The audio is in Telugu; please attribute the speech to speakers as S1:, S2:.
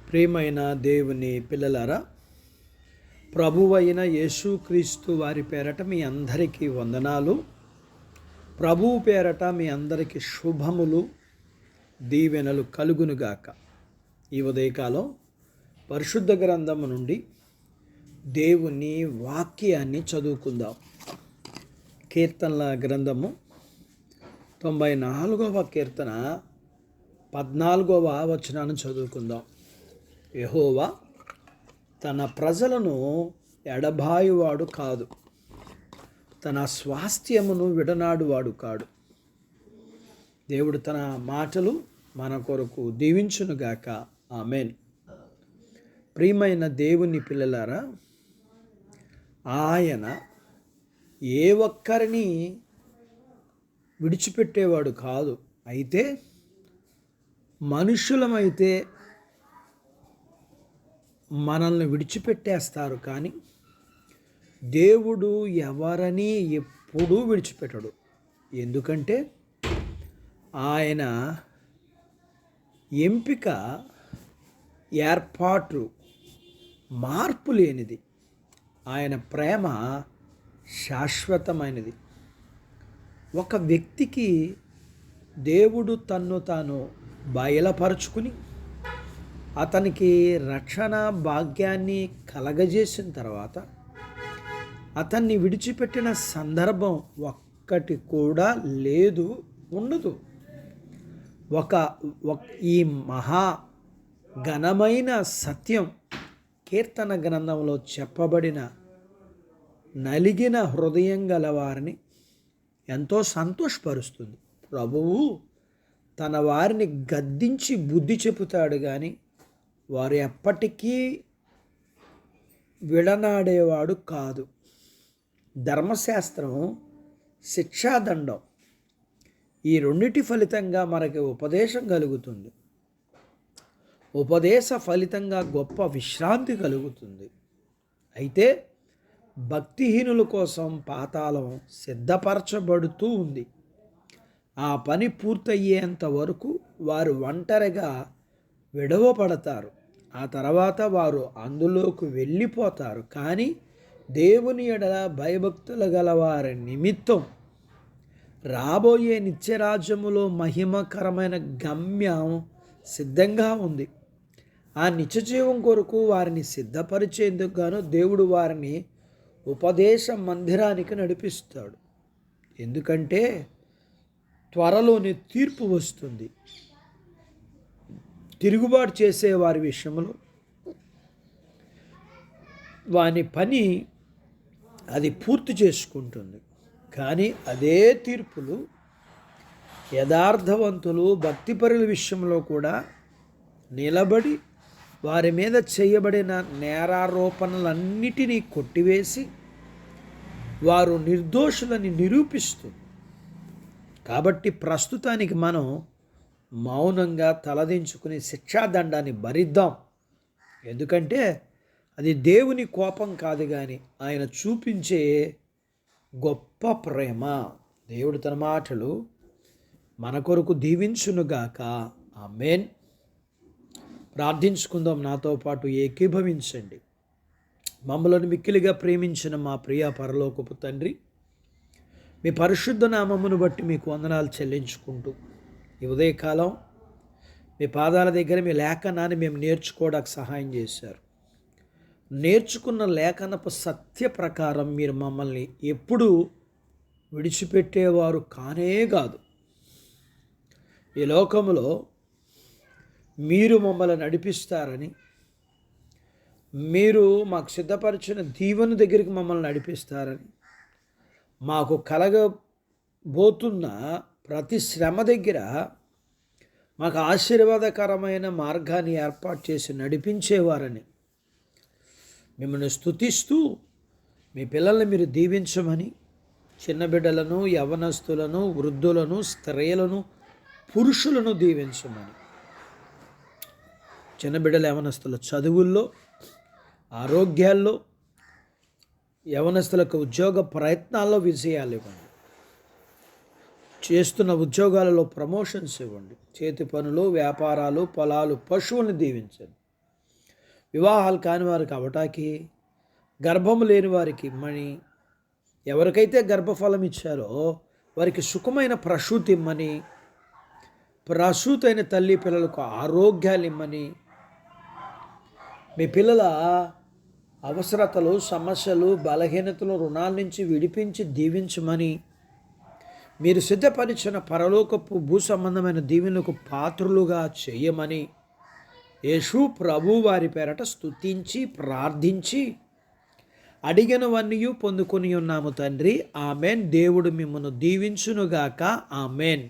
S1: ప్రియమైన దేవుని పిల్లలారా, ప్రభువైన యేసుక్రీస్తు వారి పేరట మీ అందరికీ వందనాలు. ప్రభువు పేరట మీ అందరికీ శుభములు, దీవెనలు కలుగునుగాక. ఈ ఉదయకాలం పరిశుద్ధ గ్రంథము నుండి దేవుని వాక్యాన్ని చదువుకుందాం. కీర్తనల గ్రంథము 94వ కీర్తన 14వ వచనాన్ని చదువుకుందాం. యెహోవా తన ప్రజలను ఎడబాయువాడు కాదు, తన స్వాస్థ్యమును విడనాడువాడు కాడు. దేవుడు తన మాటలు మన కొరకు దీవించునుగాక. ఆమేన్. ప్రియమైన దేవుని పిల్లలారా, ఆయన ఏ ఒక్కరిని విడిచిపెట్టేవాడు కాదు. అయితే మనుషులమైతే మనల్ని విడిచిపెట్టేస్తారు, కానీ దేవుడు ఎవరని ఎప్పుడూ విడిచిపెట్టడు. ఎందుకంటే ఆయన ఎంపిక, ఏర్పాటు మార్పు లేనిది. ఆయన ప్రేమ శాశ్వతమైనది. ఒక వ్యక్తికి దేవుడు తన్ను తాను బయలుపరుచుకుని అతనికి రక్షణ భాగ్యాన్ని కలగజేసిన తర్వాత అతన్ని విడిచిపెట్టిన సందర్భం ఒక్కటి కూడా లేదు, ఉండదు. ఈ మహా ఘనమైన సత్యం కీర్తన గ్రంథంలో చెప్పబడిన నలిగిన హృదయం గల వారిని ఎంతో సంతోషపరుస్తుంది. ప్రభువు తన వారిని గద్దించి బుద్ధి చెబుతాడు, కానీ వారు ఎప్పటికీ విడనాడేవాడు కాదు. ధర్మశాస్త్రం, శిక్షాదండం, ఈ రెండిటి ఫలితంగా మనకి ఉపదేశం కలుగుతుంది. ఉపదేశ ఫలితంగా గొప్ప విశ్రాంతి కలుగుతుంది. అయితే భక్తిహీనుల కోసం పాతాళం సిద్ధపరచబడుతూ ఉంది. ఆ పని పూర్తయ్యేంత వరకు వారు ఒంటరిగా విడవపడతారు. ఆ తర్వాత వారు అందులోకి వెళ్ళిపోతారు. కానీ దేవుని ఎడల భయభక్తులు గల వారి నిమిత్తం రాబోయే నిత్యరాజ్యములో మహిమకరమైన గమ్యం సిద్ధంగా ఉంది. ఆ నిత్యజీవం కొరకు వారిని సిద్ధపరిచేందుకు గాను దేవుడు వారిని ఉపదేశ మందిరానికి నడిపిస్తాడు. ఎందుకంటే త్వరలోనే తీర్పు వస్తుంది. తిరుగుబాటు చేసే వారి విషయంలో వాని పని అది పూర్తి చేసుకుంటుంది. కానీ అదే తీర్పులు యథార్థవంతులు, భక్తిపరుల విషయంలో కూడా నిలబడి వారి మీద చేయబడిన నేరారోపణలన్నిటినీ కొట్టివేసి వారు నిర్దోషులని నిరూపిస్తుంది. కాబట్టి ప్రస్తుతానికి మనం మౌనంగా తలదించుకుని శిక్షాదండాన్ని భరిద్దాం. ఎందుకంటే అది దేవుని కోపం కాదు, కానీ ఆయన చూపించే గొప్ప ప్రేమ. దేవుడు తన మాటలు మన కొరకు దీవించునుగాక. ఆమేన్. ప్రార్థించుకుందాం. నాతో పాటు ఏకీభవించండి. మమ్మలను మిక్కిలిగా ప్రేమించిన మా ప్రియ పరలోకపు తండ్రి, మీ పరిశుద్ధ నామమును బట్టి మీకు వందనాలు చెల్లించుకుంటూ ఈ ఉదయకాలం మీ పాదాల దగ్గర మీ లేఖనాన్ని మేము నేర్చుకోవడానికి సహాయం చేశారు. నేర్చుకున్న లేఖనపు సత్య ప్రకారం మీరు మమ్మల్ని ఎప్పుడూ విడిచిపెట్టేవారు కానే కాదు. ఈ లోకములో మీరు మమ్మల్ని నడిపిస్తారని, మీరు మాకు సిద్ధపరిచిన దీవెన దగ్గరికి మమ్మల్ని నడిపిస్తారని, మాకు కలగబోతున్న ప్రతి శ్రమ దగ్గర మాకు ఆశీర్వాదకరమైన మార్గాన్ని ఏర్పాటు చేసి నడిపించేవారని మిమ్మల్ని స్తుతిస్తూ, మీ పిల్లల్ని మీరు దీవించమని, చిన్న బిడ్డలను, యవనస్తులను, వృద్ధులను, స్త్రీలను, పురుషులను దీవించమని, చిన్న బిడ్డల యవనస్తుల చదువుల్లో, ఆరోగ్యాల్లో, యవనస్తులకు ఉద్యోగ ప్రయత్నాల్లో విజయాలు ఇవ్వండి. చేస్తున్న ఉద్యోగాలలో ప్రమోషన్స్ ఇవ్వండి. చేతి పనులు, వ్యాపారాలు, పొలాలు, పశువులను దీవించండి. వివాహాలు కాని వారికి అవటాకి, గర్భము లేని వారికి ఇమ్మని, ఎవరికైతే గర్భఫలం ఇచ్చారో వారికి సుఖమైన ప్రసూతి ఇమ్మని, ప్రసూతైన తల్లి పిల్లలకు ఆరోగ్యాలు ఇమ్మని, మీ పిల్లల అవసరతలు, సమస్యలు, బలహీనతలు, రుణాల నుంచి విడిపించి దీవించమని, మీరు సిద్ధపరిచిన పరలోకపు భూ సంబంధమైన దీవెనలకు పాత్రులుగా చేయమని యేసు ప్రభు వారి పేరట స్తుతించి ప్రార్థించి అడిగినవన్నీ పొందుకొని ఉన్నాము తండ్రి. ఆమెన్. దేవుడు మిమ్మల్ని దీవించునుగాక. ఆమెన్.